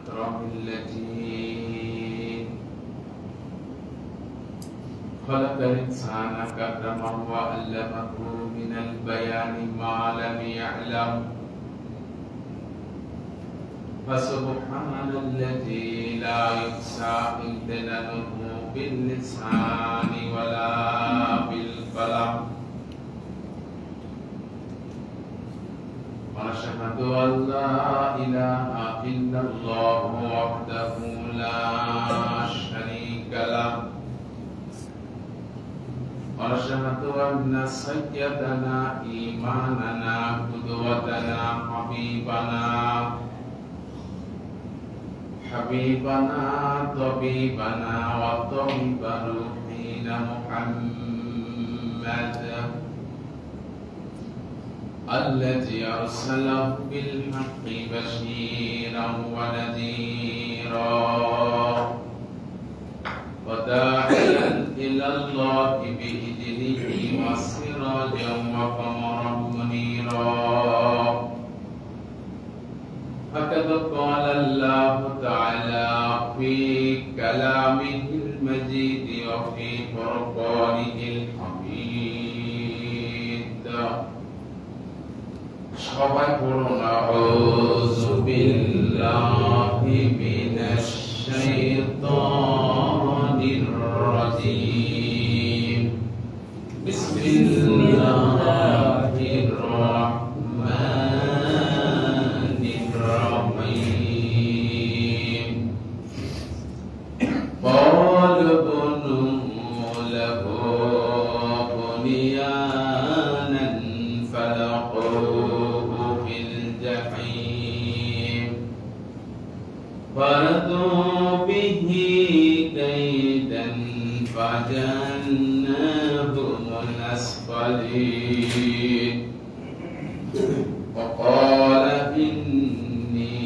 الأكرم الذي خلق الإنسان كرمه وعلمه من البيان ما لم يعلم فسبحان الذي لا يحصى امتنانه باللسان ولا بالقلم ونشهد أن لا إله إلا الله وحده لا شريك له ونشهد أن سيدنا إمامنا قدوتنا حبيبنا طبيبنا وطبيب روحنا محمد الذي أرسله بالحق بشيرا ونذيرا وداعيا إلى الله بإذنه وسراجا وقمرا منيرا فقد قال الله تعالى في كلامه المجيد وفي فرقانه الحميد সবাই পড়ুন আউযু বিল্লাহি মিনাশ শাইতানির রাজীম বিসমিল্লাহির রাহমানির রাহিম ক্বালা বুনু লাহু বুনিয়ানান ফালাকুহু ফিল জাহিম فردوا به كيدا فجعلناهم الأسفلين وقال إني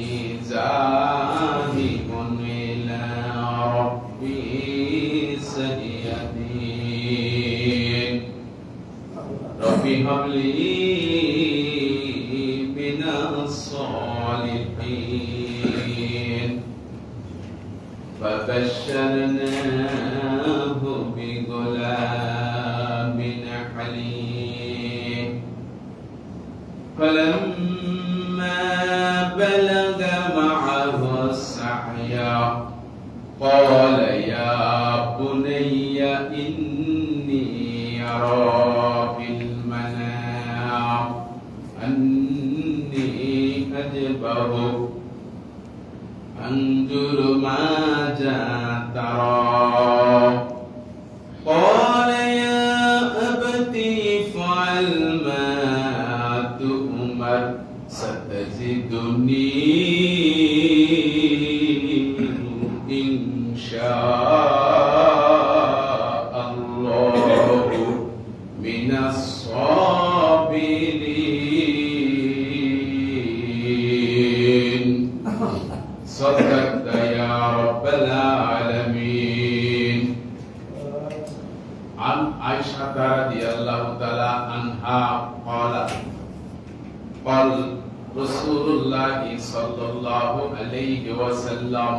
ذاهب إلى ربي سيهدين رب هب لي من الصالحين فبشرناه بغلام حليم فلما بلغ معه السعي قال يا بني إني أرى في المنام أني أذبحك انظر ماذا ترى قال يا أبت افعل ما تؤمر ستجدني إن شاء الله من الصابرين صدقت يا رب العالمين عن عائشة رضي الله تعالى عنها قال رسول الله صلى الله عليه وسلم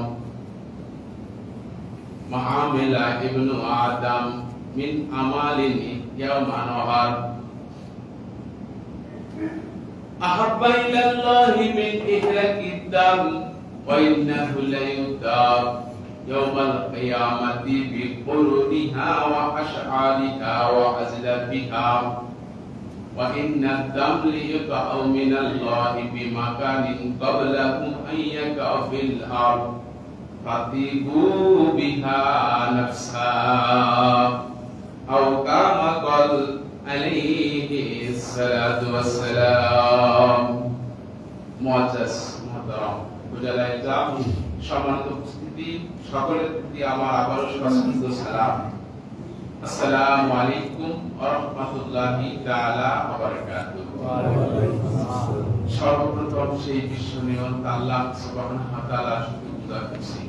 ما عمل ابن آدم من أعمال يوم نهار أحب إلى الله من إهلاك الدم وإنه ليؤتى يوم القيامة بقرونها وأشعارها وأزلافها وإن الدم ليقع من الله بمكان قبله أن يقع في الأرض فطيبوا بها نفسا أو كما قال عليه الصلاة والسلام معزز محترم সম্মানিত উপস্থিতি সকলের প্রতি আমার আবারও সশ্রদ্ধ সালাম। আসসালামু আলাইকুম ওয়া রাহমাতুল্লাহি তাআলা ওয়া বারাকাতুহু। সর্বপ্রথম সেই বিশ্ব নিয়ন্তা আল্লাহ সুবহানাহু ওয়া তাআলা শুকরিয়া করছি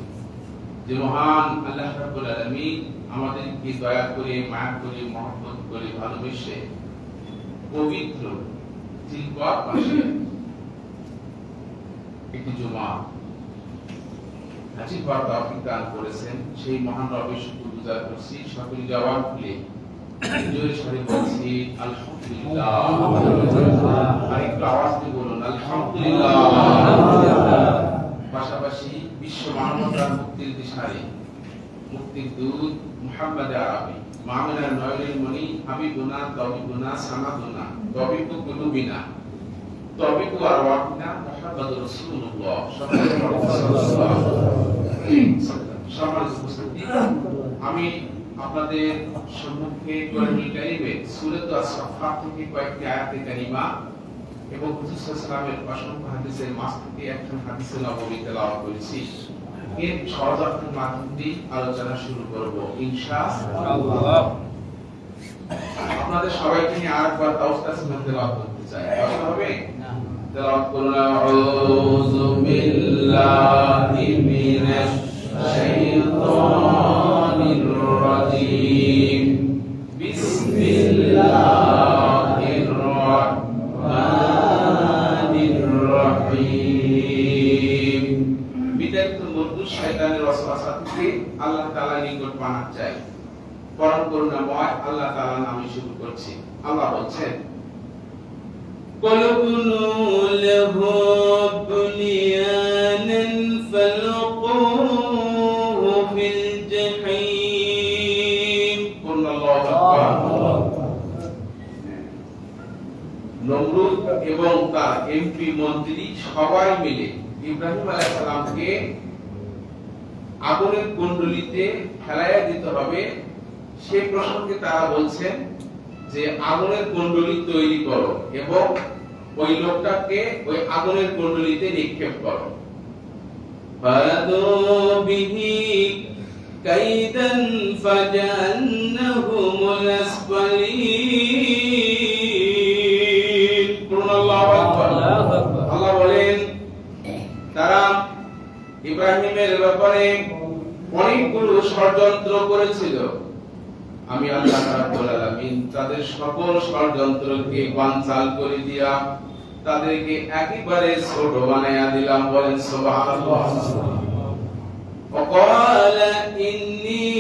যে মহান আল্লাহ রাব্বুল আলামিন আমাদেরকে দয়া করে মায়া করে মহব্বত করে ভালোবেসে পবিত্র জিলকদ মাসে একটি জুমা হাজির হওয়ার তৌফিক দান করেছেন, সেই মহান রবের শুকরগুজার করছি। সকলে জবান খুলে জোরে সোরে বলছি আলহামদুলিল্লাহ। আরেকটু আওয়াজ দিয়ে বলুন আলহামদুলিল্লাহ। পাশাপাশি বিশ্ব মানবতার মুক্তির দিশারি মুক্তির দূত মুহাম্মদ আরবি মামিনার নয়নের মনি হাবিবুনা তবিবুনা সামাদুনা তবিবু কুলুবিনা তবিবু আরওয়াহিনা মুহাম্মদুর রাসূলুল্লাহ সাল্লাল্লাহু আলাইহি ওয়াসাল্লাম। সম্মানিত উপস্থিতি, আমি আপনাদের সম্মুখে কোরআনুল কারীমের সূরাত আস-সাফফাত থেকে কয়েকটি আয়াতে কারিমা এবং হুজুর সাল্লাল্লাহু আলাইহি ওয়াসাল্লামের অসংখ্য হাদিসের মাঝ থেকে একখান হাদিসে নববী তেলাওয়াত করেছি। এর সহজার্থের মাধ্যমে আলোচনা শুরু করব ইনশাআল্লাহ। আপনাদের সবাইকে নিয়ে আরেকবার তাওস্তাসিম তেলাওয়াত করতে চাই। কষ্ট হবে? তেলাওয়াত করুন আউযু বিল্লাহি মিনাশ শাইতানির রাজীম বিসমিল্লাহির রাহমানির রহিম। বিতাড়িত মরদুদ শয়তানের ওয়াসওয়াসা থেকে আল্লাহ তাআলার নিকট পানাহ চাই। পরম করুণাময় আল্লাহ তাআলার নামে শুরু করছি। আল্লাহ বলছেন قُلُوبٌ لَهُ بُنْيَانًا فَالْقُوهُ فِي الْجَحِيمِ। নমরুদ এবং তার এমপি মন্ত্রী সবাই মিলে ইব্রাহিম আলাইহিস সালামকে আগুনের কুণ্ডলিতে ফেলাইয়া দিতে হবে। সে প্রসঙ্গে তারা বলছেন যে আগুনের কুণ্ডলী তৈরি করো এবং ওই লোকটাকে ওই আগুনের কুণ্ডলিতে নিক্ষেপ করো। فَأَتَوْا بِهِ كَيْدًا فَجَعَلْنَاهُمُ الْأَسْفَلِينَ। আল্লাহ বলেন তারা ইব্রাহিমের ব্যাপারে অনেকগুলো ষড়যন্ত্র করেছিল। আমি আল্লাহ রাব্বুল আলামিন তাদের সকল ষড়যন্ত্রকে বানচাল করে দিয়া তাদেরকে একেবারে ছোট বানায়া দিলাম। বলেন সুবহানাল্লাহ। وقال إني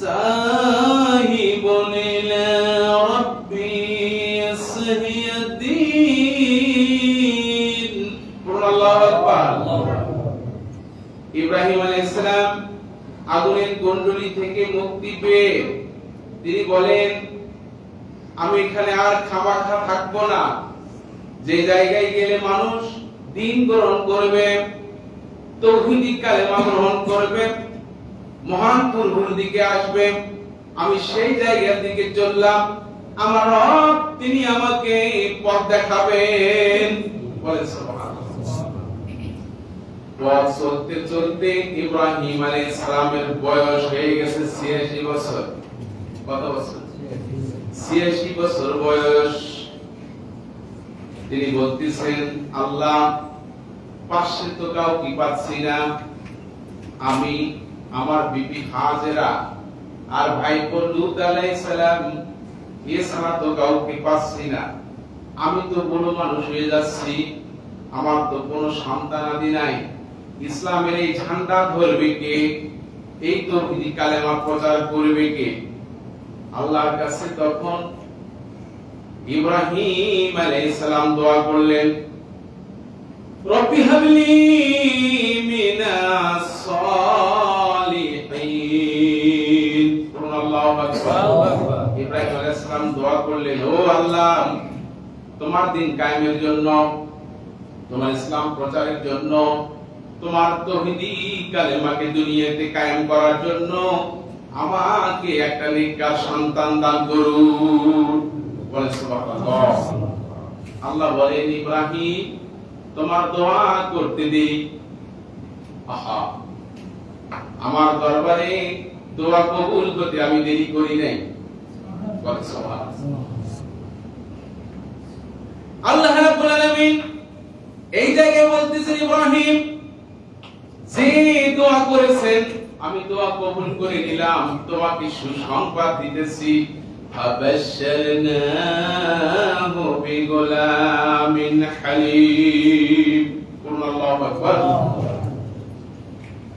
ذاهب إلى ربي يهدين। আল্লাহু আকবার। ইব্রাহিম আলাইহিস সালাম আগুনের কুণ্ডলী থেকে মুক্তি পেয়ে তিনি বলেন আমি এখানে আর খামাখা থাকবো না। যে জায়গায় গেলে মানুষ দ্বীন গ্রহণ করবে, তাওহীদি কালেমা গ্রহণ করবে, মহান পূর্বের দিকে আসবে, আমি সেই জায়গার দিকে চললাম। আমার রব তিনি আমাকে পথ দেখাবেন। বলেন সুবহানাল্লাহ। পথ চলতে চলতে ইব্রাহিম আলাইহিস সালামের বয়স হয়ে গেছে 86 বছর। কত বছর? 86 বছর বয়স। তিনি বলতেছেন আল্লাহ পাশে তো কাউকে পাচ্ছি না, আমি আমার বিবি হাজেরা আর ভাইপো লূত আলাইহিস সালাম এছাড়া তো কাউকে পাচ্ছি না। আমি তো বড় মানুষ হয়ে যাচ্ছি, আমার তো কোনো সন্তানাদি নাই। ইসলামের এই ঝান্ডা ধরবে কে? এই তাওহীদ কালেমা প্রচার করবে কে? আল্লাহর কাছে তখন ইব্রাহিম আলাইহিস সালাম দোয়া করলেন রব্বি হাবলি মিনাস সালিহিন। আল্লাহু আকবার। ইব্রাহিম আলাইহিস সালাম দোয়া করলেন ও আল্লাহ তোমার দ্বীন কায়েমের জন্য, তোমার ইসলাম প্রচারের জন্য, তোমার তাওহীদি কালেমাকে দুনিয়াতে কায়েম করার জন্য আমাকে একটা নেককার সন্তান দান করুন। বলেন সুবহানাল্লাহ। আল্লাহ বলেন ইব্রাহিম তোমার দোয়া করতে দেই। আহা, আমার দরবারে দোয়া কবুল করতে আমি দেরি করি নাই। বলেন সুবহানাল্লাহ। আল্লাহ রাব্বুল আলামিন এই জায়গায় বলতেছেন ইব্রাহিম যে দোয়া করেছেন আমি দোয়া কবুল করে নিলাম, তোমাকে সুসংবাদ দিতেছি। ফাবাশশারনাহু বিগুলামিন হালিম। আল্লাহু আকবার।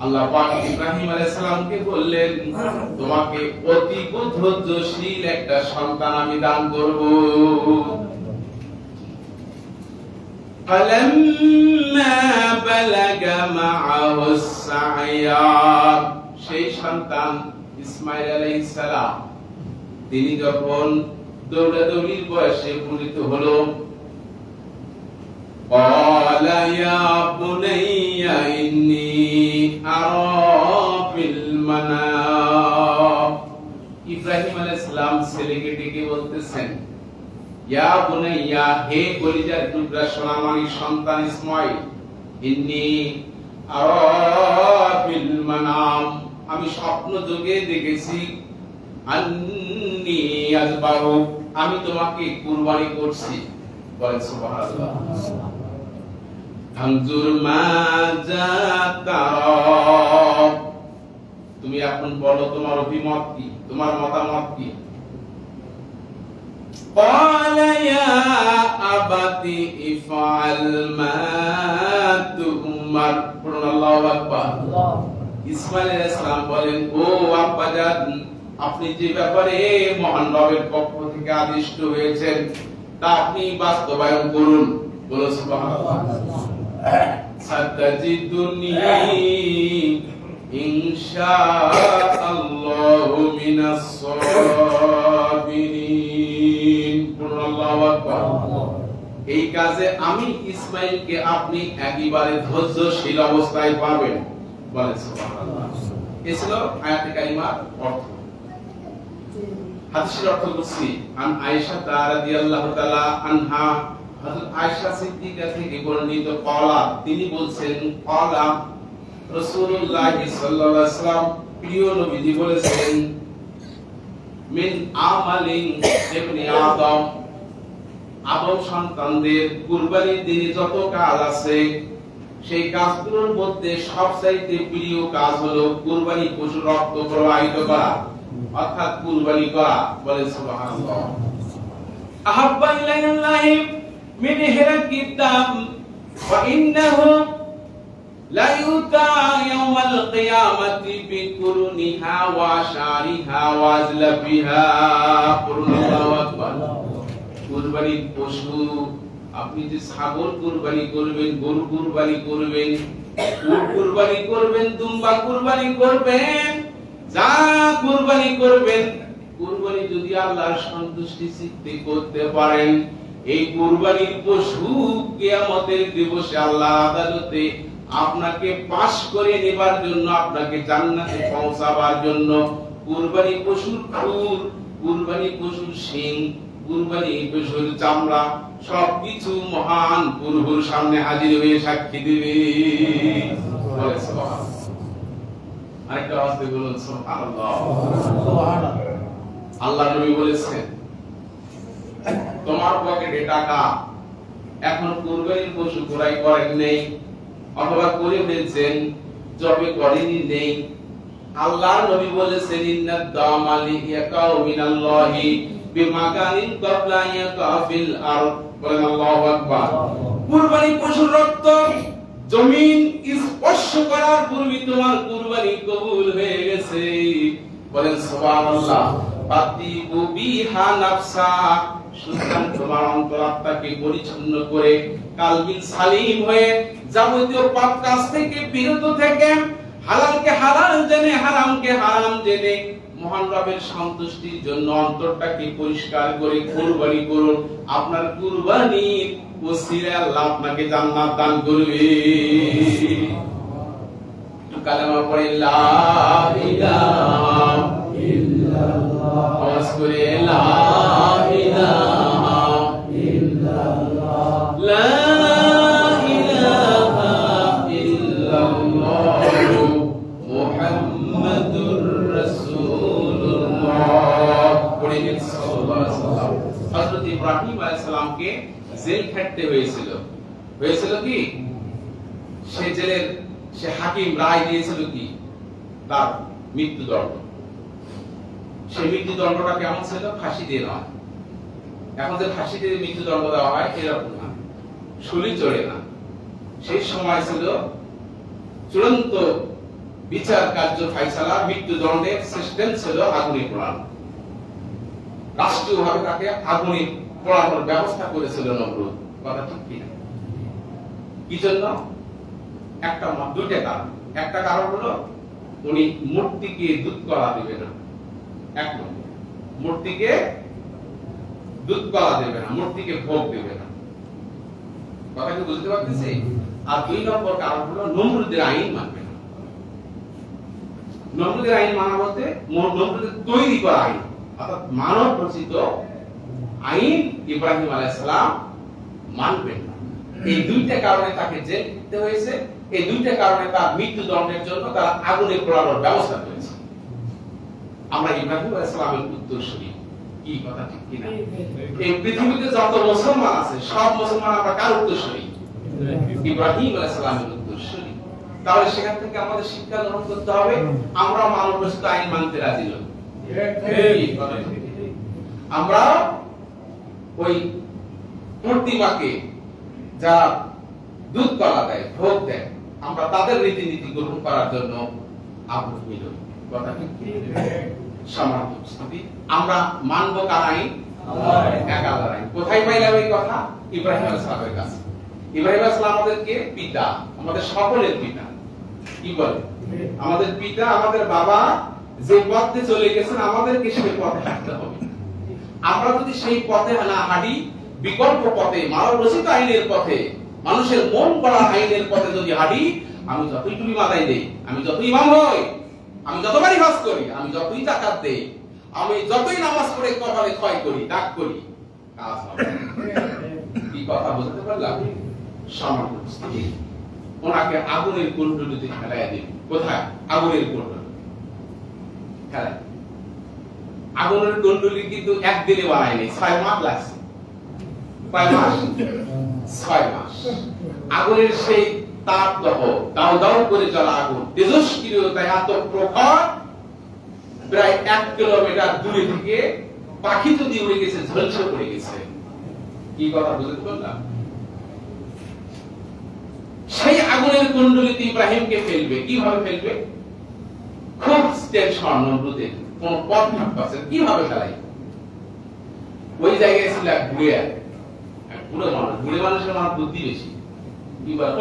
আল্লাহ পাক ইব্রাহিম আলাইহিস সালামকে বললেন, তোমাকে অতি ধৈর্যশীল একটা সন্তান আমি দান করব। فلما بلغ معه السعي সেই সন্তান ইসমাঈল আলাইহিস সালাম তিনি যখন দৌড়াদৌড়ির বয়সে উপনীত হলো, قال يا بني إني أرى في المنام ইব্রাহিম আলাইহিস সালাম ছেলেকে ডেকে বলতেছেন, ইয়া বুনাইয়া, হে কলিজার টুকরা সোনামণি সন্তান ইসমাঈল, ইন্নী আরা ফিল মানাম, আমি স্বপ্ন যোগে দেখেছি, আন্নী আযবাহু, আমি তোমাকে কুরবানি করছি। বলেন সুবহানাল্লাহ। ফানজুর মাযা তারা, তুমি এখন বলো তোমার অভিমত কি, তোমার মতামত কি? قال يا أبت افعل ما تؤمر আল্লাহু আকবার। ইসমাঈল আলাইহিস সালাম বলেন, ও আব্বাজান, আপনি যে ব্যাপারে মহান রবের পক্ষ থেকে আদিষ্ট হয়েছেন তা আপনি বাস্তবায়ন করুন। বলো সুবহানাল্লাহ। সাতাজিদুনি ইনশাআল্লাহু মিনাস সাবিরিন। আল্লাহু আকবার। এই কাজে আমি ইসমাঈলকে আপনি একেবারে ধৈর্যশীল অবস্থায় পাবেন। বলেন সুবহানাল্লাহ। এই ছিল আয়াতে কারিমার অর্থ। হাদিসের অর্থ বলছি, আন আয়েশা রাদিয়াল্লাহু তাআলা আনহা, হযরত আয়েশা সিদ্দিকা থেকে বর্ণিত, ক্বালা, তিনি বলছেন, ক্বালা রাসূলুল্লাহ সাল্লাল্লাহু আলাইহি ওয়াসাল্লাম, প্রিয় নবীজি বলেছেন, মিন আমালিন ইবনে আদম, আদম সন্তানদের কুরবানির দিনে যত কাজ আছে সেই কাজগুলোর মধ্যে সবচাইতে প্রিয় কাজ হলো কুরবানি পশুর রক্ত প্রবাহিত করা, অর্থাৎ কুরবানি করা। বলে সুবহানাল্লাহ। أحب إلى الله من هرق الدم وإنه لا يؤتى يوم القيامة بقرونها وأشعارها وأزلافها. الله أكبر. কুরবানির পশু, আপনি যে ছাগল কুরবানি করবেন, গরু কুরবানি করবেন, উট কুরবানি করবেন, দুম্বা কুরবানি করবেন, যা কুরবানি করবেন, কুরবানি যদি আল্লাহর সন্তুষ্টি সিদ্ধি করতে পারেন, এই কুরবানির পশু কিয়ামতের দিবসে আল্লাহর আদালতে আপনাকে পাশ করে নেবার জন্য, আপনাকে জান্নাতে পৌঁছাবার জন্য কুরবানি পশুর খুর, কুরবানি পশুর শিং, কুরবানি পশুর চামড়া সবকিছু মহান প্রভুর সামনে হাজির হয়ে সাক্ষী দেবে। আরেকটা আওয়াজ বলুন সুবহানাল্লাহ। আল্লাহ নবী বলেছেন, তোমার পকেটে টাকা, এখন কুরবানির পশু ক্রয় করেন নেই, অথবা করে ফেলছেন, জবে করেনি নেই, আল্লাহর নবী বলেছেন, ইন্নাদ দামালি ইয়াকাউ মিনাল্লাহি বিমাকানিন ক্বাবলা ইয়াকাফিল আরদ। বলেন আল্লাহু আকবার। কুরবানি পশুর রক্ত জমিন স্পর্শ করার পূর্বে তোমার কুরবানি কবুল হয়ে গেছে। বলেন সুবহানাল্লাহ। ফাতিবু বিহা নাফসা, সুতরাং তোমার অন্তরাত্মাকে পরিচ্ছন্ন করে কালবিন সালিম হয়ে যাবতীয় পাপ কাজ থেকে বিরত থেকে হালালকে হালাল জেনে, হারামকে হারাম জেনে মহান রবের সন্তুষ্টির জন্য অন্তরটাকে পরিষ্কার করে কুরবানি করুন। আপনার কুরবানির ওসিলায় আল্লাহ আপনাকে জান্নাত দান করবে। একটু কালেমা পড়ে লা ইলাহা ইল্লাল্লাহ, আওয়াজ করে লা ইলাহা ইল্লাল্লাহ, লা ইলাহা ইল্লাল্লাহ মুহাম্মাদুর রাসূলুল্লাহ। পড়ে গেছে সাল্লাল্লাহু আলাইহি ওয়াসাল্লাম। হযরত ইব্রাহিম আলাইহিস সালামকে জেল খাটতে হয়েছিল। কি সে হাকিম রায় দিয়েছিল কি তার মৃত্যুদণ্ড। সেই মৃত্যুদণ্ডটা কেমন ছিল? ফাঁসি দিয়ে নয়। এখন যে ফাঁসি দিয়ে মৃত্যুদণ্ড দেওয়া হয় এরকম না, শুলি চড়ে না। সেই সময় ছিল চূড়ান্ত বিচার কার্য ফাইসালা মৃত্যুদণ্ডের সিস্টেম ছিল আগুনে পোড়ানো। রাষ্ট্রীয়ভাবে তাকে আগুনে পোড়ানোর ব্যবস্থা করেছিল নমরুদ। কথা ঠিক কিনা? কি জন্য? দুইটা কারণ। একটা কারণ হলো উনি মূর্তিকে দুধ কলা দেবে না। এক নম্বর, মূর্তিকে দুধ কলা দেবে না, মূর্তিকে ভোগ দেবে না। কথা কি বুঝতে পারতেছি? আর দুই নম্বর কারণ হলো নমরুদের আইন মানবে না। নমরুদের আইন মানা বলতে নমরুদের তৈরি করা আইন, অর্থাৎ মানব রচিত আইন ইব্রাহিম আলাইহিস সালাম মানবেন না। এই দুইটা কারণে তাকে জেল দিতে হয়েছে। এই দুইটা কারণে তার মৃত্যুদণ্ডের জন্য তারা আগুনে পোড়ানোর ব্যবস্থা করেছে। আমরা ইব্রাহিম আলাইহিস সালামের উত্তরসূরি। কি কথা ঠিক কিনা? এই পৃথিবীতে যত মুসলমান আছে সব মুসলমান আমরা কার উত্তরসূরি? ইব্রাহিম আলাইহিস সালামের উত্তরসূরি। তাহলে সেখান থেকে আমাদের শিক্ষা গ্রহণ করতে হবে, আমরা মানব রচিত আইন মানতে রাজি নই। আমরা ওই প্রতিমাকে যারা দুধ কলা দেয়, ভোগ দেয়, আমরা তাদের রীতিনীতি গ্রহণ করার জন্য আগ্রহী নই। কথা ঠিক? সম্মানিত উপস্থিতি, আমরা মানব কার আইন? এক আল্লাহর আইন। কোথায় পাইলাম এই কথা? ইব্রাহিম আলাইহিস সালামের কাছে। ইব্রাহিম আলাইহিস সালাম আমাদেরকে পিতা, আমাদের সকলের পিতা। কি বলে? আমাদের পিতা, আমাদের বাবা যে পথে চলে গেছেন আমাদেরকে সেই পথে হাঁটতে হবে। আমরা যদি সেই পথে না হাঁটি, বিকল্প পথে, মানব রচিত আইনের পথে, মানুষের মন করা আইনের পথে যদি হাঁটি, আমি যতই টুপি মাথায় দেই, আমি যতই ইমাম হই, আমি যতবারই হজ করি, আমি যতই যাকাত দেই, আমি যতই নামাজ পড়ে কপালে ক্ষয় করি, দাগ করি, কাজ হবে না। কি কথা বুঝতে পারলাম? সম্মানিত উপস্থিতি, ওনাকে আগুনের কুণ্ডলিতে ফেলাইয়া দিন। কোথায়? আগুনের কুণ্ডলি ফেলাই। আগুনের কুণ্ডলি কিন্তু একদিনে বানায়নি, 6 মাস লাগছে। কয় মাস? 6 মাস। আগুনের সেই তাপ দাও দাও দাও করে জ্বলা আগুন, তেজস্ক্রিয়তায় এত প্রখর, প্রায় 1 কিলোমিটার দূরে থেকে পাখি যদি উড়ে গেছে, ঝলসে পড়ে গেছে। কি কথা বুঝতে পারলাম? সেই আগুনের কুণ্ডলিতে ইব্রাহিমকে ফেলবে। কিভাবে ফেলবে? খুব টেনশন নমরুদের, কোন পথ ভাবছে কিভাবে ফেলাই। ওই জায়গায় ছিল এক বুড়ে মানুষের আমার বুদ্ধি বেশি,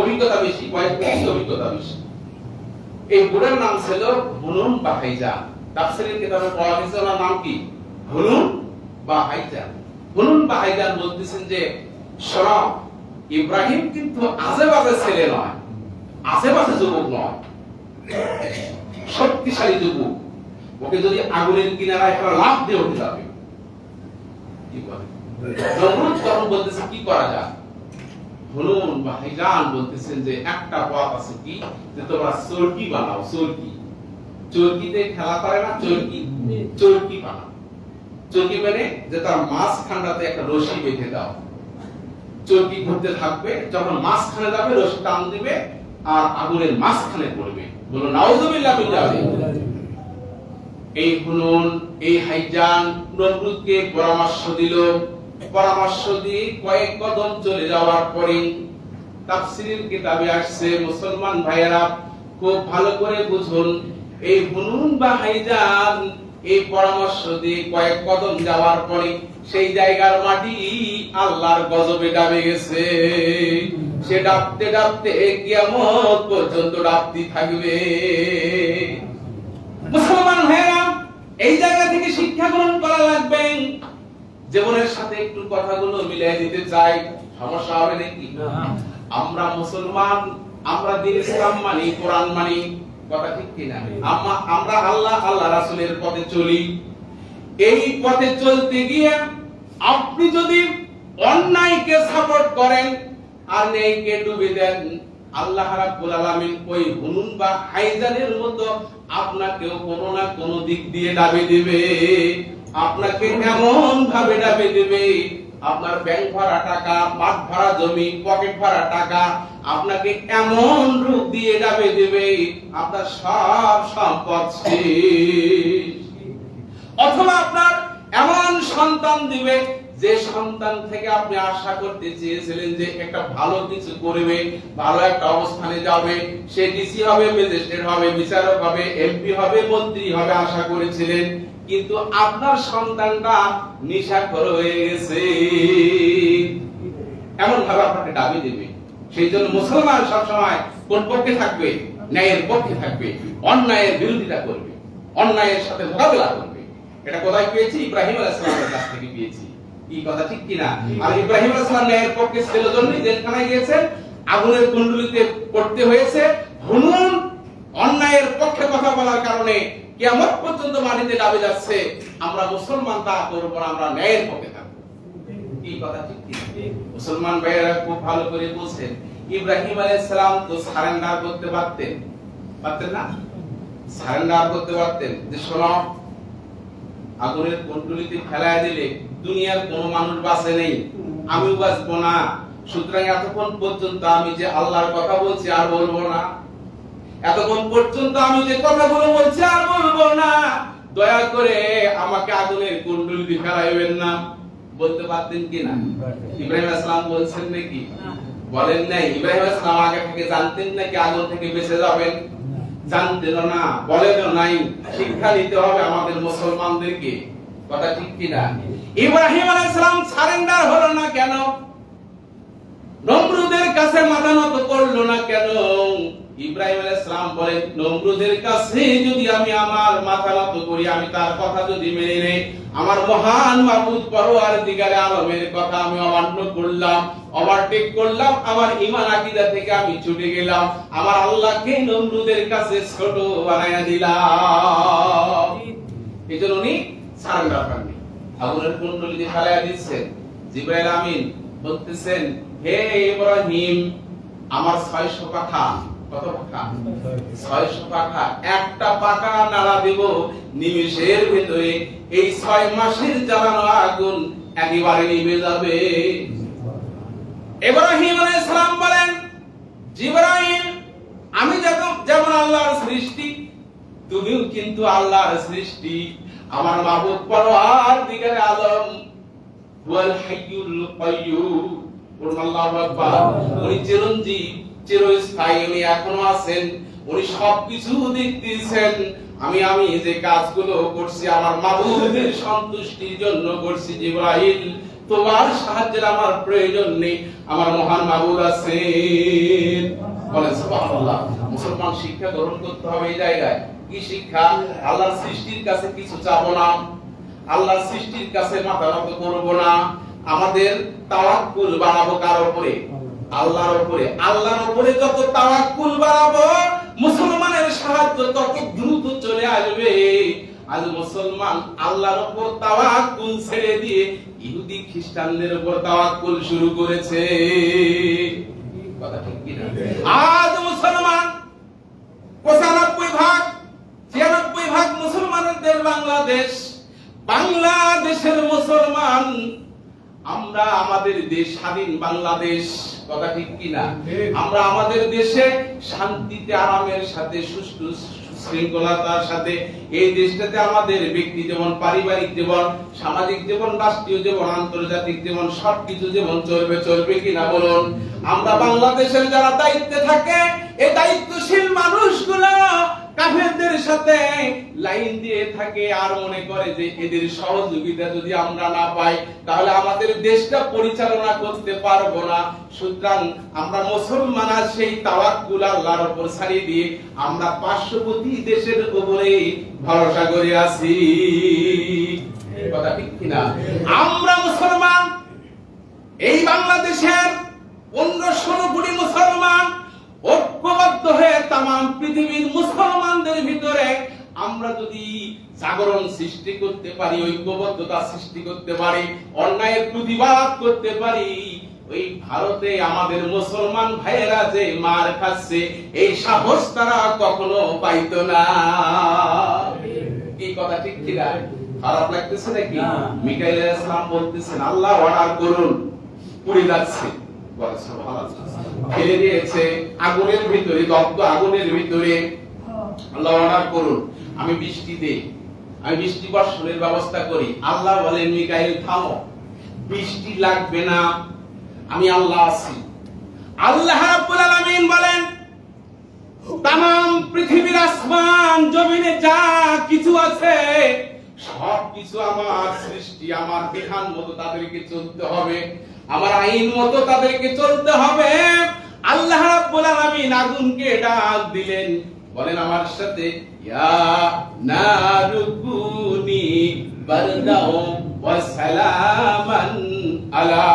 অভিজ্ঞতা বেশি, অভিজ্ঞতা বেশি। এই বুড়ার নাম ছিল হুনুন বা হাইজান। তাফসীরের কিতাবে পড়া হয়েছে ওনার নাম কি? হুনুন বা হাইজান। হুনুন বা হাইজান বলতেছেন যে শোনো, ইব্রাহিম কিন্তু আজেবাজে ছেলে নয়, আজেবাজে যুবক নয়, শক্তিশালী যুবক। ওকে যদি আগুনের কিনারায় একটা লাফ দিয়ে উঠে যাবে। কি বলে? নমরুদ তখন বলতেছে কি করা যায়? হুনুন বা হাইজান বলতেছেন যে একটা পথ আছে, কি যে তোমরা চরকি বানাও। চরকি, চরকিতে খেলা করে না, চরকি, চরকি বানাও। চরকি মানে যে তার মাঝখানটাতে একটা রশি বেঁধে দাও, চরকি ঘুরতে থাকবে, যখন মাঝখানে যাবে রশি টান দিবে আর আগুনের মাঝখানে পড়বে। বলো নাউযুবিল্লাহ মিন যালিক। এই হুনুন, এই হাইজান নমরুদকে পরামর্শ দিল। পরামর্শ দিয়ে কয়েক কদম চলে যাওয়ার পরে তাফসীরের কিতাবে আসছে, মুসলমান ভাইয়েরা খুব ভালো করে বুঝুন, এই হুনুন বা হাইজান এই পরামর্শ দিয়ে কয়েক কদম যাওয়ার পরে সেই জায়গার মাটি আল্লাহর গজবে ডাবে গেছে। সে ডাবতে ডাবতে কিয়ামত পর্যন্ত ডাবতে থাকবে। মুসলমান ভাইয়েরা, এই জায়গা থেকে শিক্ষা গ্রহণ করা লাগবে। জীবনের সাথে একটু কথাগুলো মিলিয়ে দিতে চাই, সমস্যা হবে নাকি? আমরা মুসলমান, আমরা দ্বীন ইসলাম মানি, কোরআন মানি। কথা ঠিক কিনা? আমরা আল্লাহ রাসূলের পথে চলি। এই পথে চলতে গিয়ে আপনি যদি অন্যায়কে সাপোর্ট করেন আর ন্যায়কে ডুবে দেন, আল্লাহ রাব্বুল আলামিন ওই হুনুন বা হাইজানের মতো আপনাকেও কোনো না কোনো দিক দিয়ে ডাবে দিবে। আপনাকে এমন ভাবে ডাবে দিবে, আপনার ব্যাংক ভরা টাকা, মাঠ ভরা জমি, পকেট ভরা টাকা আপনাকে এমন রূপ দিয়ে ডাবে দিবে, আপনার সব সম্পদ শেষ। অথবা আপনার এমন সন্তান দিবে যে সন্তান থেকে আপনি আশা করতে চেয়েছিলেন যে একটা ভালো কিছু করবে, ভালো একটা অবস্থানে যাবে, সে ডিসি হবে, ম্যাজিস্ট্রেট হবে, বিচারক হবে, এমপি হবে, মন্ত্রী হবে আশা করেছিলেন, কিন্তু আপনার সন্তানটা নেশাখোর হয়ে গেছে, এমন ভাবে আপনাকে দাবি দেবে। সেই জন্য মুসলমান সবসময় কোন পক্ষে থাকবে? ন্যায়ের পক্ষে থাকবে, অন্যায়ের বিরোধিতা করবে, অন্যায়ের সাথে মোকাবেলা করবে। এটা কোথায় পেয়েছি? ইব্রাহিম আলাইহিস সালামের কাছ থেকে পেয়েছি। কি কথা ঠিক কিনা? আর ইব্রাহিম আলাইহিস সালাম ন্যায়ের পক্ষে ছিল জন্যই জেলখানায় গিয়েছেন, আগুনের কুণ্ডলিতে পড়তে হয়েছে। হুনুন অন্যায়ের পক্ষে কথা বলার কারণে কিয়ামত পর্যন্ত মাটিতে দাবি যাচ্ছে, আমরা মুসলমান তা করব না, আমরা ন্যায়ের পক্ষে থাকবো। কি কথা ঠিক কিনা? মুসলমান ভাইয়েরা খুব ভালো করে বুঝেন, ইব্রাহিম আলাইহিস সালাম তো সারেন্ডার করতে পারতেন, পারতেন না? সারেন্ডার করতে পারতেন যে শোনো, আগুনের কুণ্ডলিতে ফেলায় দিলে দুনিয়ার কোনো মানুষ বাঁচে নেই, আমিও বাঁচবো না, সুতরাং এতক্ষণ পর্যন্ত আমি যে আল্লাহর কথা বলছি আর বলবো না, এতক্ষণ পর্যন্ত আমি যে কথাগুলো বলছি আর বলবো না, দয়া করে আমাকে আগুনের কুণ্ডলিতে ফেলাইবেন না। বলতে পারতেন কিনা? ইব্রাহিম আলাইহিস সালাম বলছেন নাকি? বলেন নাই। ইব্রাহিম আলাইহিস সালাম আগে থেকে জানতেন নাকি আগুন থেকে বেঁচে যাবেন? জানতেন না, বলেনও নাই। শিক্ষা দিতে হবে আমাদের মুসলমানদেরকে, কথা ঠিক কিনা? ইব্রাহিম আলাইহিস সালাম সারেন্ডার হলো না কেন? নমরুদের কাছে মাথা নত করলো না কেন? ইব্রাহিম আলাইহিস সালাম বলেন, নমরুদের কাছে যদি আমি আমার মাথা নত করি, আমি তার কথা যদি মেনে নেই, আমার মহান মাবুদ পরওয়ারদিগারে আলমের কথা আমি অমান্য করলাম, ওভারটেক করলাম, আমার ঈমান আকীদা থেকে আমি ছুটে গেলাম, আমার আল্লাহকে নমরুদের কাছে ছোট বানায়া দিলাম। এজন্য উনি সারেন্ডার করেননি, আগুনের কুণ্ডলিতে ফেলাইয়া দিচ্ছেন। জিবরাইল আমিন বলতেছেন, হে ইব্রাহিম, আমার 600 পাখা, কত পাখা? 600 পাখা, একটা পাখা নাড়া দেব, নিমেষের ভিতরে এই 6 মাসের জ্বালানো আগুন একেবারে নিভে যাবে। ইব্রাহিম আলাইহিস সালাম বলেন, জিবরাইল, আমি যেমন আল্লাহর সৃষ্টি, তুমিও কিন্তু আল্লাহর সৃষ্টি। আমার মাবুদ পরওয়ারদিগারে আলম ওয়াল হাইয়ুল কাইয়্যুম, আল্লাহু আকবার। উনি চিরঞ্জীব, চিরস্থায়ী, উনি এখনো আছেন, উনি সবকিছু দেখতেছেন। আমি যে কাজগুলো করছি আমার মাবুদের সন্তুষ্টির জন্য করছি। জিবরাইল, তোমার সাহায্যের আমার প্রয়োজন নেই, আমার মহান মাবুদ আছেন। বলেন সুবহানাল্লাহ। মুসলমান শিক্ষা গ্রহণ করতে হবে এই জায়গায়। কি শিক্ষা? আল্লাহর সৃষ্টির কাছে কিছু চাবো না, আল্লাহর সৃষ্টির কাছে মাথা নত করব না, আমাদের তাওয়াক্কুল বাড়াবো কার উপরে? আল্লাহর উপরে। আল্লাহর উপরে যত তাওয়াক্কুল বাড়াবো, মুসলমানের সাহায্য তত দ্রুত চলে আসবে। আজ মুসলমান আল্লাহর উপর তাওয়াক্কুল ছেড়ে দিয়ে ইহুদি খ্রিস্টানদের উপর তাওয়াক্কুল শুরু করেছে। কথা ঠিক কি না? আজ মুসলমান 95% মুসলমানের দেশ বাংলাদেশ, বাংলাদেশের মুসলমান আমরা আমাদের দেশ স্বাধীন বাংলাদেশ, কথা ঠিক কি না? আমরা আমাদের দেশে শান্তিতে আরামের সাথে সুষ্ঠু শৃঙ্খলতার সাথে এই দেশটাতে আমাদের ব্যক্তি জীবন, পারিবারিক জীবন, সামাজিক জীবন, রাষ্ট্রীয় জীবন, আন্তর্জাতিক জীবন সবকিছু জীবন চলবে কিনা বলুন? আমরা বাংলাদেশের যারা দায়িত্বে থাকে, এই দায়িত্বশীল মানুষগুলো কাফেরদের সাথে লাইন দিয়ে থাকে আর মনে করে যে এদের সহযোগিতা যদি আমরা না পাই তাহলে আমাদের দেশটা পরিচালনা করতে পারবো না। সুতরাং আমরা মুসলমান সেই তাওয়াক্কুল আল্লাহর উপর ছাড়িয়ে দিয়ে আমরা পার্শ্ববর্তী দেশের উপরে ভরসা করে আছি। কথা ঠিক কিনা? আমরা মুসলমান, এই বাংলাদেশের 15-16 কোটি মুসলমান ঐক্যবদ্ধ হয়ে তাম পৃথিবীর মুসলমানদের ভিতরে আমরা যদি জাগরণ সৃষ্টি করতে পারি, ঐক্যবদ্ধতা সৃষ্টি করতে পারি, অন্যায়ের প্রতিবাদ করতে পারি, ওই ভারতে আমাদের মুসলমান ভাইয়েরা যে মার খাচ্ছে এই সাহস তারা কখনো পাইতো না। কি কথা ঠিক কি না? খারাপ লাগতেছে নাকি? মিকাইল আলাইহিস সালাম বলতেছেন, আল্লাহ অর্ডার করুন, পুড়ে যাচ্ছে, ফেলে দিয়েছে আগুনের ভিতরে, দগ্ধ আগুনের ভিতরে, আল্লাহ অর্ডার করুন আমি বৃষ্টি দেই, আমি বৃষ্টি বর্ষণের ব্যবস্থা করি। আল্লাহ বলেন, মিকাইল থামো, বৃষ্টি লাগবে না, আমি আল্লাহ আছি। আল্লাহ রাব্বুল আলামিন বলেন, তামাম পৃথিবীর আসমান জমিনে যা কিছু আছে সব কিছু আমার সৃষ্টি, আমার বিধান মতো তাদেরকে চলতে হবে, আমার আইন মতো তাদেরকে চলতে হবে। আল্লাহ রাব্বুল আলামিন আগুনকে ডাক দিলেন, বলেন আমার সাথে, ইয়া নারুকুনি বারদাও ওয়া সালামান আলা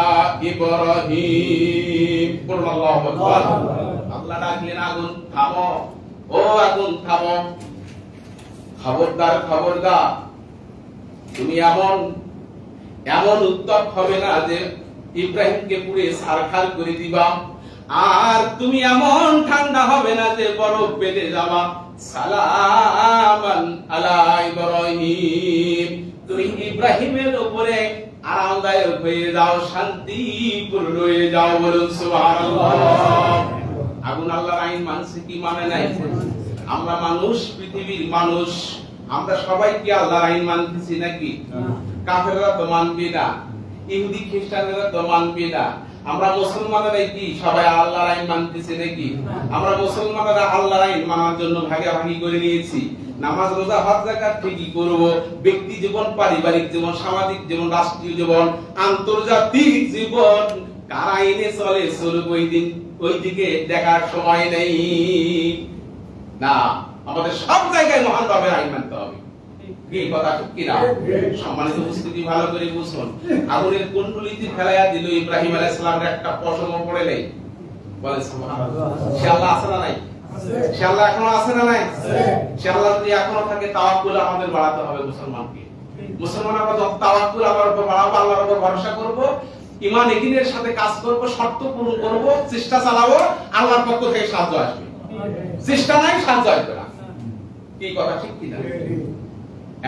ইব্রাহিম। আল্লাহু আকবার। আল্লাহ ডাকলেন, আগুন থামো, ও আগুন থামো, খবরদার খবরদার, তুমি এমন উত্তপ হবে না যে ইব্রাহিমকে পুড়ে ছারখার করে দিবা, আর তুমি এমন ঠান্ডা হবে না যে বরফ বেঁধে যাবা। সালামান আলা ইব্রাহিম, তুমি ইব্রাহিমের উপরে আরামদায়ক হয়ে যাও, শান্তিপূর্ণ হয়ে যাও। বলুন সুবহানাল্লাহ। আগুন আল্লাহর আইন মানছে কি মানে নাই? আমরা মানুষ, পৃথিবীর মানুষ, আমরা সবাই কি আল্লাহর আইন মানতেছি নাকি? কাফেররা তো মানবে না, ইহুদি খ্রিস্টানেরা তো মানবে না। আমরা মুসলমানেরা কি সবাই আল্লাহর আইন মানতেছি নাকি? আমরা মুসলমানেরা আল্লাহর আইন মানার জন্য ভাগাভাগি করে নিয়েছি। নামাজ রোজা হজ যাকাত ঠিকই করব, ব্যক্তি জীবন, পারিবারিক জীবন, সামাজিক জীবন, রাষ্ট্রীয় জীবন, আন্তর্জাতিক জীবন কার আইনে চলে চলুক, ওই দিকে দেখার সময় নেই। না, আমাদের সব জায়গায় মহান রবের আইন মানতে হবে। এই কথা ঠিক কি না? সম্মানিত উপস্থিতি, ভালো করে বুঝুন। আগুনের কুণ্ডলিতে ফেলাইয়া দিল ইব্রাহিম আলাইহিস সালামের একটা পশম পড়ে নেই। বলেন সুবহানাল্লাহ। সে আল্লাহ আছে না নাই? সে আল্লাহ এখনো আছে না নাই? সে আল্লাহ যদি এখনো থাকে, তাওয়াক্কুল আমাদের বাড়াতে হবে মুসলমানকে। মুসলমান আমরা যত তাওয়াক্কুল আল্লাহর উপর বাড়াবো, আল্লাহর উপর ভরসা করব, ঈমান ইয়াকিনের সাথে কাজ করব, শর্ত পূরণ করব, চেষ্টা চালাবো, আল্লাহর পক্ষ থেকে সাহায্য আসবে। চেষ্টা নাই, সাহায্য আসবে না। কি কথা ঠিক কি না?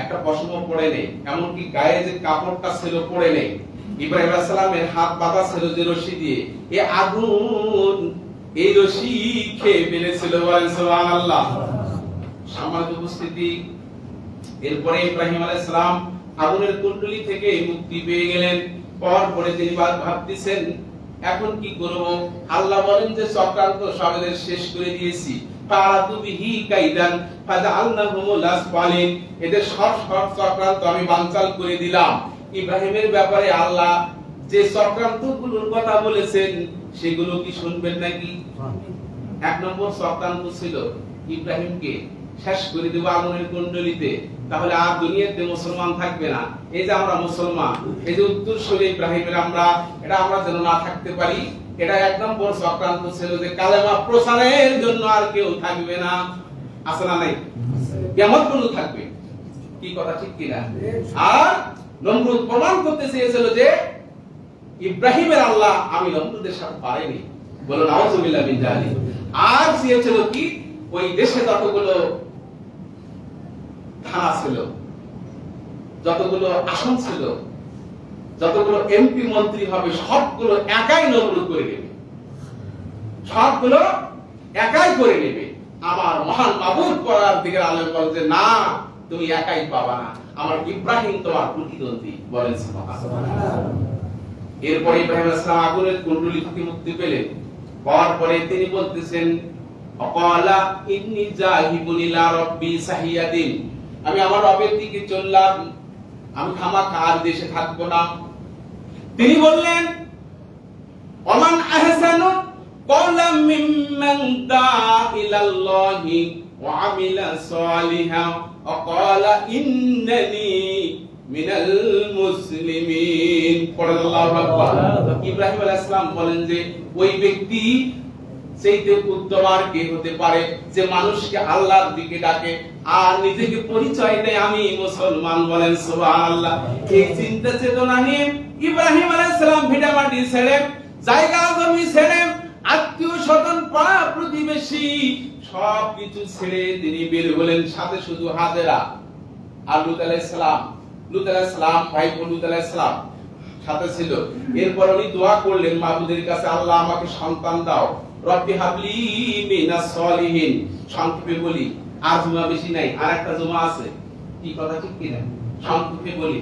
একটা পশম পড়ে নেই, এমনকি গায়ে যে কাপড়টা ছিল পড়ে নেই। ইব্রাহিম আলাইহিস সালামের হাত বাঁধা ছিল যে রশি দিয়ে, এই আগুন এই রশি খেয়ে ফেলেছিল। বলেন সুবহানাল্লাহ। সম্মানিত উপস্থিতি, এরপরে ইব্রাহিম আলাইহিস সালাম আগুনের কুণ্ডলী থেকে মুক্তি পেয়ে গেলেন। পরে তিনি ভাবতেছেন এখন কি করব? আল্লাহ বলেন যে চক্রান্ত সবেদের শেষ করে দিয়েছি। এদের সব চক্রান্ত আমি বানচাল করে দিলাম। ইব্রাহিমের ব্যাপারে আল্লাহ যে চক্রান্তগুলোর কথা বলেছেন সেগুলো কি শুনবেন নাকি? এক নম্বর চক্রান্ত ছিল ইব্রাহিমকে শেষ করে দেব আগুনের কুণ্ডলীতে, তাহলে আর দুনিয়াতে মুসলমান থাকবে না। এই যে আমরা মুসলমান, এই যে উত্তরসূরি ইব্রাহিমের এটা আমরা যেন না থাকতে পারি। এটা এক নম্বর চক্রান্ত ছিল যে কালেমা প্রচারের জন্য আর কেউ থাকবে না। আছে না নাই? কিয়ামত পর্যন্ত থাকবে। কি কথা ঠিক কি না? আর নমরুদ প্রমাণ করতে চেয়েছিল যে ইব্রাহিমের আল্লাহ আমি নমরুদের সাথে পারিনি। বলো নাউযুবিল্লাহ মিন যালিক। আর চেয়েছিল কি ওই দেশে যতগুলো থানা ছিল, যতগুলো আসন ছিল, যতগুলো এমপি মন্ত্রী হবে সবগুলো একাই নমরুদ করে নেবে, সবগুলো একাই করে নেবে। আমার মহান মাবুদ করার দিকে আল্লাহ বলছে না, তুমি একাই পাবা না, আমার ইব্রাহিম তোমার প্রতিদ্বন্দ্বী। বলেন সুবহানাল্লাহ। এরপরে ইব্রাহিম আলাইহিস সালাম আগুনের কুণ্ডলী থেকে মুক্তি পেলেন। পরে তিনি বলতেছেন অকালা ইন্নী যাহিবুন ইলা রাব্বি সাহিয়াদিন, আমি আমার রবের দিকে চললাম, আমি খামাখা আর দেশে থাকবো না। তিনি বললেন ওমান আহসানু কওলাম মিম্মান দাআ ইলাল্লাহি ওয়া আমিলা সালিহান ওয়া ক্বালা ইন্নানি মিনাল মুসলিমিন। আল্লাহু আকবার। ইব্রাহিম আলাইহিস সালাম বলেন যে ওই ব্যক্তি সেইতে উত্তম আর কে হতে পারে যে মানুষকে আল্লাহর দিকে ডাকে আর নিজেকে পরিচয় দেয় আমি মুসলমান। বলেন সুবহানাল্লাহ। এই চিন্তা চেতনা নিয়ে ইব্রাহিম আলাইহিস সালাম ভিটামাটি ছেড়ে, জায়গা জমি ছেড়ে, আত্মীয় স্বজন পাড়া প্রতিবেশী সবকিছু ছেড়ে তিনি বের হলেন। সাথে শুধু হাজেরা আর লূত আলাইহিস সালাম, লূত আলাইহিস সালাম ভাই লূত আলাইহিস সালাম সাথে ছিল। এরপর উনি দোয়া করলেন মাবুদের কাছে, আল্লাহ আমাকে সন্তান দাও, রব্বি হাবলি মিনাস সলিহিন। সংক্ষেপে বলি, আর জুমা বেশি নাই, আর একটা জুমা আছে। কি কথা ঠিক কি না? সংক্ষেপে বলি,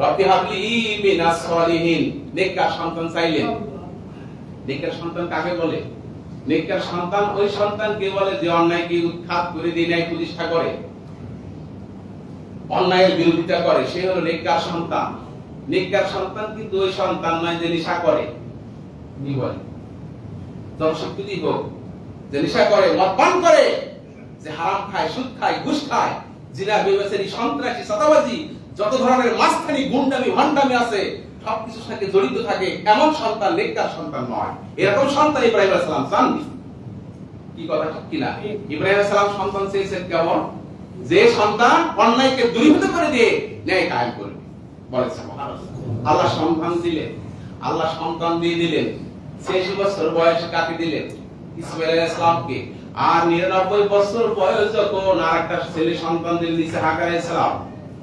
রব্বি হাবলি মিনাস সালিহিন, নেককার সন্তান চাইলেন। নেককার সন্তান কাকে বলে? নেককার সন্তান ওই সন্তানকে বলে যে অন্যায়কে উৎখাত করে দিয়ে ন্যায় প্রতিষ্ঠা করে, অন্যায়ের বিরোধিতা করে, সে হলো নেককার সন্তান। নেককার সন্তান কিন্তু ওই সন্তান নয় যে নেশা করে, কি বলে জনশক্তি হোক, যে নেশা করে, মদ পান করে, যে হারাম খায়, সুদ খায়, ঘুষ খায়, জিনা, বেবিচারি, সন্ত্রাসী, চাঁদাবাজি, যত ধরনের মাস্তানি, গুন্ডামি, ভণ্ডামি আছে সবকিছুর সাথে জড়িত থাকে, এমন সন্তান নেককার সন্তান নয়। এরকম সন্তান ইব্রাহিম আলাইহিস সালাম চাননি। কি কথা ঠিক কিনা? ইব্রাহিম আলাইহিস সালাম সন্তান চেয়েছেন কেমন? যে সন্তান অন্যায়কে দূরীভূত করে দিয়ে ন্যায় কায়েম করবে। বলেন সুবহানাল্লাহ। আল্লাহ সন্তান দিলেন, আল্লাহ সন্তান দিয়ে দিলেন। 86 বছর বয়সে কাকে দিলেন? ইসমাঈল আলাইহিস সালামকে। আর 99 বছর বয়স যখন আরেকটা ছেলে সন্তান দিলেন ইসহাক আলাইহিস সালাম।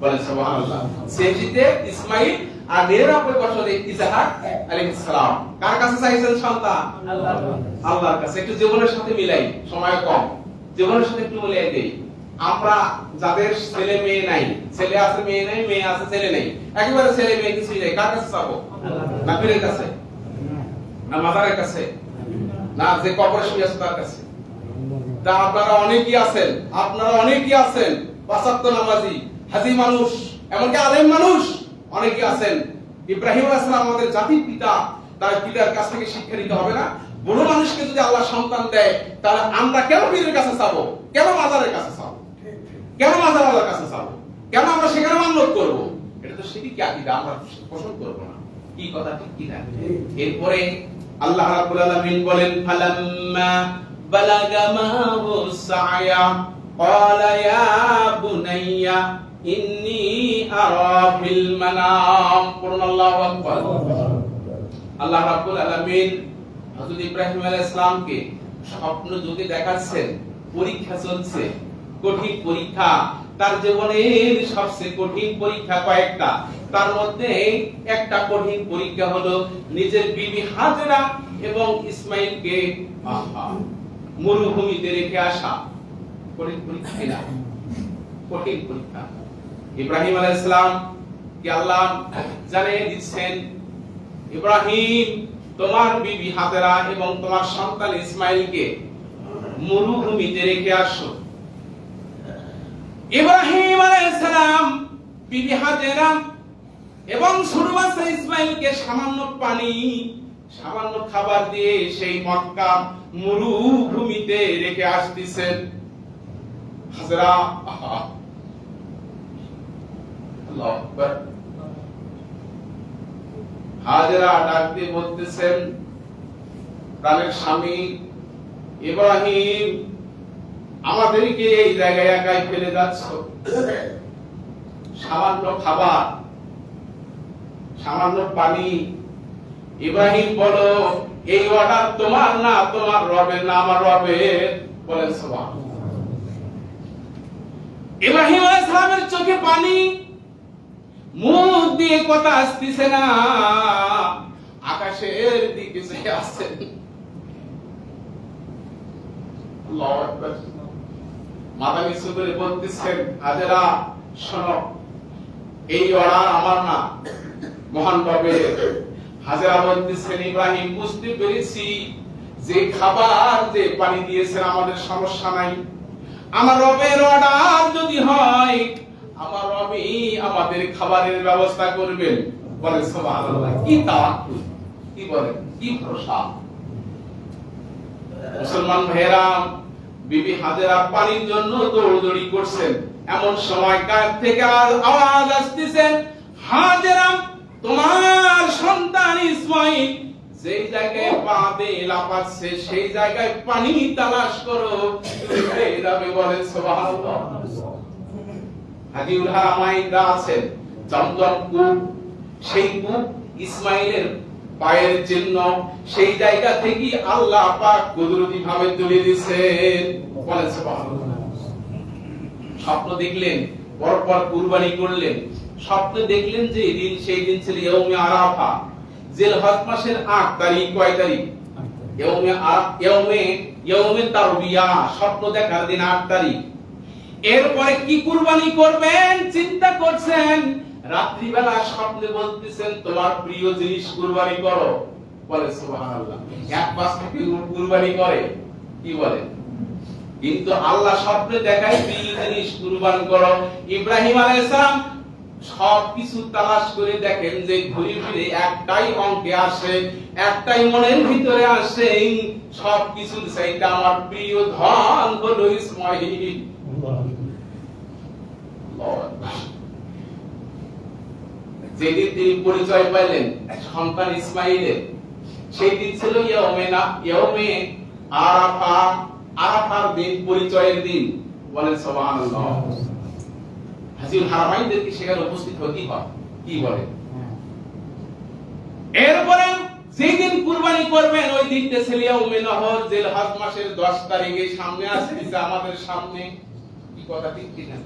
বলেন সুবহানাল্লাহ। 86 ইসমাঈল আর 99 বছরে ইসহাক আলাইহিস সালাম। কার কাছে চাইছেন সন্তান? আল্লাহর কাছে। একটু জীবনের সাথে মিলাই, সময় কম, জীবনের সাথে একটু মিলাই দেই। আমরা যাদের ছেলে মেয়ে নাই, ছেলে আছে মেয়ে নাই, মেয়ে আছে ছেলে নাই, একেবারে ছেলে মেয়ে কিছুই নাই, কার কাছে চাবো? না পীরের কাছে, না মাজারের কাছে, না যে কবরে শুয়ে আছে তার কাছে? তা আপনারা অনেকেই আছেন, পাঁচ ওয়াক্ত নামাজি, হাজী মানুষ, এমনকি আলেম মানুষ অনেকেই আছেন। ইব্রাহিম আলাইহিস সালাম আমাদের জাতির পিতা, তার পিতার কাছ থেকে শিক্ষা নিতে হবে না? বড় মানুষকে যদি আল্লাহ সন্তান দেয়, তাহলে আমরা কেন পীরের কাছে চাবো? কেন মাজারের কাছে চাবো? কেন মাজার আল্লাহর কাছে চাবো? কেন আমরা সেখানে মান্যত করব? এটা তো শিরকি আকীদা, আমরা পোষণ করব না। কি কথা ঠিক কি না? এরপরে আল্লাহ রাব্বুল আলামিন বলেন, ফালাম্মা বালাগা মাহু সায়া ক্বালা ইয়া বুনাইয়া ইন্নী আরা ফিল মানাম। আল্লাহু আকবার। আল্লাহ রাব্বুল আলামিন হযরত ইব্রাহিম আলাইহিস সালামকে স্বপ্ন যোগে দেখাচ্ছেন, পরীক্ষা চলছে, কঠিন পরীক্ষা, তার জীবনের সবচেয়ে কঠিন পরীক্ষা কয়েকটা, তার মধ্যে একটা কঠিন পরীক্ষা হলো নিজের বিবি হাজেরা এবং ইসমাইলকে মরুভূমিতে রেখে আসা। কঠিন পরীক্ষা কিনা? কঠিন পরীক্ষা। ইব্রাহিম আলাইহিস সালাম কে আল্লাহ জানিয়ে দিচ্ছেন, ইব্রাহিম তোমার বিবি হাজেরা এবং তোমার সন্তান ইসমাইলকে মরুভূমিতে রেখে আসো। ইব্রাহিম আলাইহিস সালাম বিবি হাজেরা এবং ছোট বাচ্চা ইসমাইলকে সামান্য পানি, সামান্য খাবার দিয়ে সেই মক্কা মরুভূমিতে রেখে আসতেছেন। হাজেরা আল্লাহু আকবার। হাজেরা ডাক দিয়ে বলতেছেন, প্রাণের স্বামী ইব্রাহিম, আমাদেরকে এই জায়গায় একাই ফেলে যাচ্ছ, সামান্য খাবার, সামান্য পানি। ইব্রাহিম বলো, এই অর্ডার তোমার না, তোমার রবের না, আমার রবের। বলেন সুবহানাল্লাহ। ইব্রাহিম আলাইহিস সালামের চোখে পানি, মুখ দিয়ে কথা আসতেছে না, আকাশের দিকে চেয়ে আছেন। আল্লাহু আকবার। মাথা নিচু করে বলতেছেন, হাজেরা শোনো, এই অর্ডার আমার না, মহান রবের। হাজেরা বলতেছেন, ইব্রাহিম বুঝতে পেরেছি যে খাবার, যে পানি দিয়েছেন আমাদের সমস্যা নাই, আমার রবের অর্ডার যদি হয়, আমার রবই আমাদের খাবারের ব্যবস্থা করবেন। বলে সুবহানাল্লাহ। কি তাওয়াক্কুল, কি বলেন, কি ভরসা। মুসলমান ভাইরা, বিবি হাজেরা পানির জন্য দৌড়দৌড়ি করছেন, এমন সময় কার থেকে আওয়াজ আসতেছে, হাজেরা তোমার সন্তান ইসমাইল যেই জায়গায় পা দিয়ে লাফাচ্ছে সেই জায়গায় পানি তালাশ করো, পেয়ে যাবে। বলে সুবহানাল্লাহ। হাদিউল হারামাইন আছেন জমজম কূপ, সেই কূপ ইসমাইলের পায়ের চিহ্ন, সেই জায়গা থেকে আল্লাহ পাক কুদরতি ভাবে তুলে দিয়েছেন। বলেন সুবহানাল্লাহ। স্বপ্ন দেখলেন, পরপর কুরবানি করলেন, স্বপ্নে দেখলেন যে দিন, সেই দিন ছিল ইয়াউমে আরাফা, জিলহজ মাসের 8 তারিখ। কয় তারিখ? ইয়াউমে তারবিয়া, স্বপ্ন দেখার দিন 8 তারিখ। এরপরে কি কুরবানি করবেন চিন্তা করছেন, রাত্রিবেলা স্বপ্নে বলতেছেন তোমার প্রিয় জিনিস কুরবানি করো, বলে সুবহানাল্লাহ। এক পাশ থেকে কুরবানি করে, কি বলে? কিন্তু আল্লাহ স্বপ্নে দেখায় প্রিয় জিনিস কুরবান করো। ইব্রাহিম আলাইহিস সালাম সবকিছু তালাশ করে দেখেন যে ঘুরে ফিরে একটাই অঙ্কে আসে, একটাই মনের ভিতরে আসে, সবকিছু চাইতে আমার প্রিয় ধন হলো ইসমাঈল। যেদিন তিনি পরিচয় পাইলেন সন্তান ইসমাঈলের, সেই দিন ছিল ইয়াউমে আরাফা, আরাফার দিন, পরিচয়ের দিন, বলেন সুবহানাল্লাহ। হাজিউল হারামাইনদেরকে সেখানে উপস্থিত হতেই হয়, কি বলে? এরপরে যেদিন কুরবানি করবেন ওই দিনটা ছিল ইয়াউমে নহর, জিলহজ মাসের 10 তারিখে, সামনে আসছে আমাদের সামনে, কি কথা ঠিক কিনা?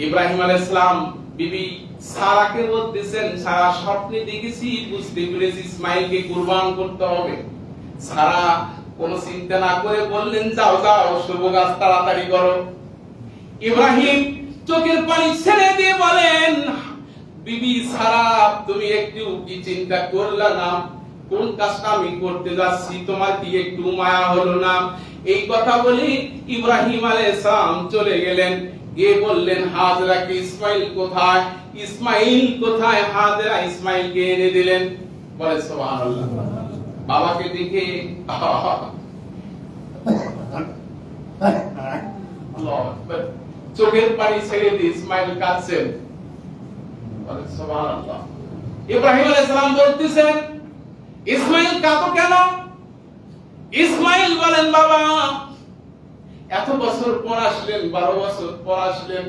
ইব্রাহিম আলাইহিস সালাম বিবি সারাকে বলতেছেন, সারা স্বপ্নে দেখেছি, বুঝতে পেরেছি ইসমাঈলকে কুরবান করতে হবে। সারা কোনো চিন্তা না করে বললেন, যাও যাও, শুভ কাজ তাড়াতাড়ি করো। ইব্রাহিম চোখের পানি ছেড়ে দিয়ে বলেন, বিবি সারা, তুমি একটু কি চিন্তা করলা না? কোন কাজটা আমি করতে যাচ্ছি, তোমার কি একটু মায়া হলো না? এই কথা বলে ইব্রাহিম আলাইহিস সালাম চলে গেলেন, গিয়ে বললেন, হাজরা কি ইসমাঈল কোথায়? ইসমাঈল কোথায়? হাজরা ইসমাঈলকে এনে দিলেন, বলে সুবহানাল্লাহ। বাবাকে দেখে আল্লাহু আকবার, চোখের পানি ছেড়ে দিয়ে ইসমাঈল কাঁদছেন, বলে সুবহানাল্লাহ। ইব্রাহিম আলাইহিস সালাম বলতেছেন, ইসমাঈল কাঁদো কেন? ইসমাঈল বলেন, বাবা এত বছর পর আসলেন, 12 বছর পর আসলেন,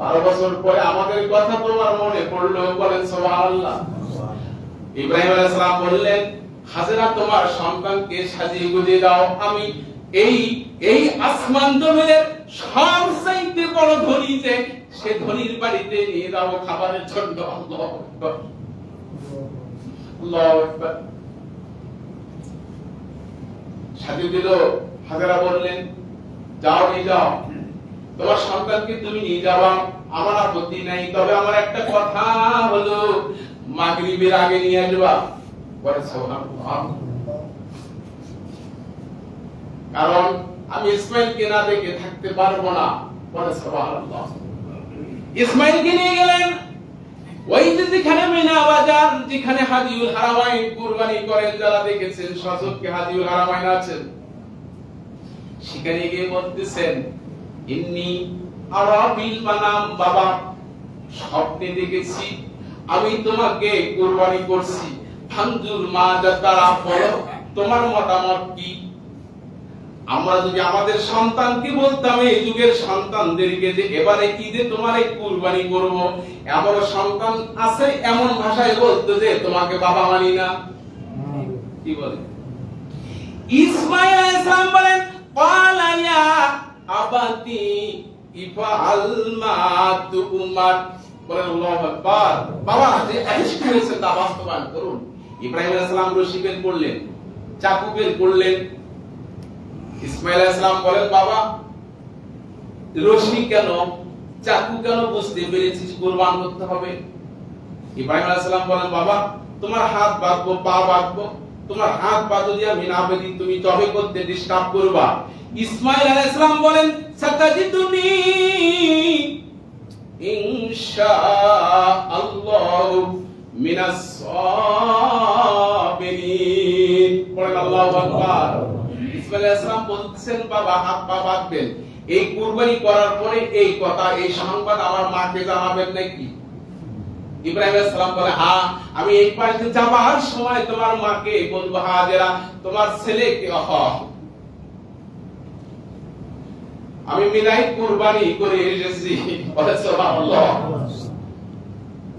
12 বছর পরে আমাদের কথা তোমার মনে পড়লো, বলেন সুবহানাল্লাহ। ইব্রাহিম আলাইহিস সালাম বললেন, হাজেরা তোমার সন্তানকে সাজিয়ে গুজিয়ে দাও, আমি এই আসমান জমিনের সবচাইতে বড় ধনী, যে সে ধনীর বাড়িতে নিয়ে যাবো খাবারের জন্য। আল্লাহু আকবার, আল্লাহু আকবার। সাজিয়ে দিল। হাজেরা বললেন, যাও নিয়ে যাও, তোমার সন্তানকে তুমি নিয়ে যাবা, আমার আপত্তি নাই, তবে আমার একটা কথা হলো মাগরিবের আগে নিয়ে আসবা, বলে সুবহানাল্লাহ। কারণ আমি ইসমাঈলকে না দেখে থাকতে পারবো না, বলে সুবহানাল্লাহ। ইসমাঈলকে নিয়ে গেলেন ওই যেখানে মিনা বাজার, যেখানে হাজিউল হারামাইন কুরবানি করেন, যারা দেখেছেন সচক্ষে হাজিউল হারামাইন আছেন, সেখানে গিয়ে বলতেছেন, ইন্নী আরাবিল মানাম, বাবা স্বপ্নে দেখেছি আমি তোমাকে কুরবানি করছি, ফানজুর মা যাতারা, বলো তোমার মতামত কি? আমরা যদি আমাদের সন্তানকে বলতাম, এই যুগের সন্তানদেরকে, যে এবারে ঈদে তোমারে কুরবানি করব, এমন সন্তান আছে এমন ভাষায় বলতো যে তোমাকে বাবা মানি না, কি বলে? ইসমাঈল আলাইহিস সালাম বলেন, ক্বালা ইয়া আবাতি ইফআল মা তুমার, বলেন আল্লাহু আকবার। বাবা যে আদেশ করেছে তা বাস্তবায়ন করুন। ইব্রাহিম আলাইহিস সালাম রশি বের করলেন, চাকু বের করলেন। ইসমাঈল আলাইহিস সালাম বলেন, বাবা রশি কেন, চাকু কেন, বুঝতে পেরেছিস কুরবান করতে হবে। ইব্রাহিম আলাইহিস সালাম বলেন, বাবা তোমার হাত বাঁধবো, পা বাঁধবো, তোমার হাত পা যদি আমি না বেঁধি তুমি জবে করতে ডিস্টার্ব করবা। ইসমাঈল আলাইহিস সালাম বলেন, সাতাজিদুনি ইনশাআল্লাহ মিনাস সাবিরিন, বলেন আল্লাহু আকবার। ইসমাঈল আলাইহিস সালাম বলতেছেন, বাবা হাত পা বাঁধবেন, এই কুরবানি করার পরে এই কথা, এই সংবাদ আমার মাকে জানাবেন নাকি? ইব্রাহিম আলাইহিস সালাম বলে, হ্যাঁ আমি এই পাশে যাবার সময় তোমার মাকে বলবো, হাজেরা তোমার ছেলেকে আমি মিলাই কুরবানি করে এসেছি, বলে সুবহানাল্লাহ।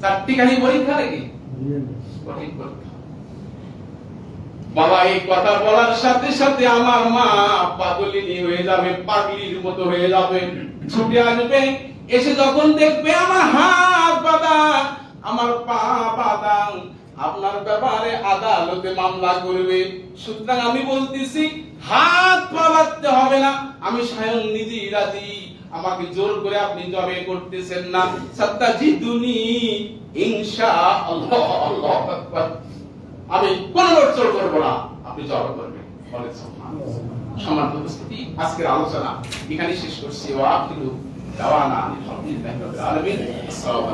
চারটি খালি পরীক্ষা নাকি? কঠিন পরীক্ষা। বাবা এই কথা বলার সাথে সাথে আমার মা পাগলিনী হয়ে যাবে, পাগলির মতো হয়ে যাবে, ছুটে আসবে, এসে যখন দেখবে আমার হাত বাঁধা, আমার পা বাঁধা, আপনার ব্যাপারে আদালতে মামলা করবে। সুতরাং আমি বলতেছি হাত পা বাঁধতে হবে না, আমি স্বয়ং নিজেই রাজি, আমাকে জোর করে আপনি জবে করতেছেন না। সাত্তাজিদুনি ইনশাআল্লাহ, আল্লাহু আকবার, আমি কোনো নড়চড় করব না, আপনি জবে করবেন। বলেন সুবহানাল্লাহ। সম্মানিত উপস্থিতি, আজকের আলোচনা এখানে শেষ করছি। ওয়া আখিরু দাওয়ানা আলহামদুলিল্লাহি রাব্বিল আলামিন। আসসালামু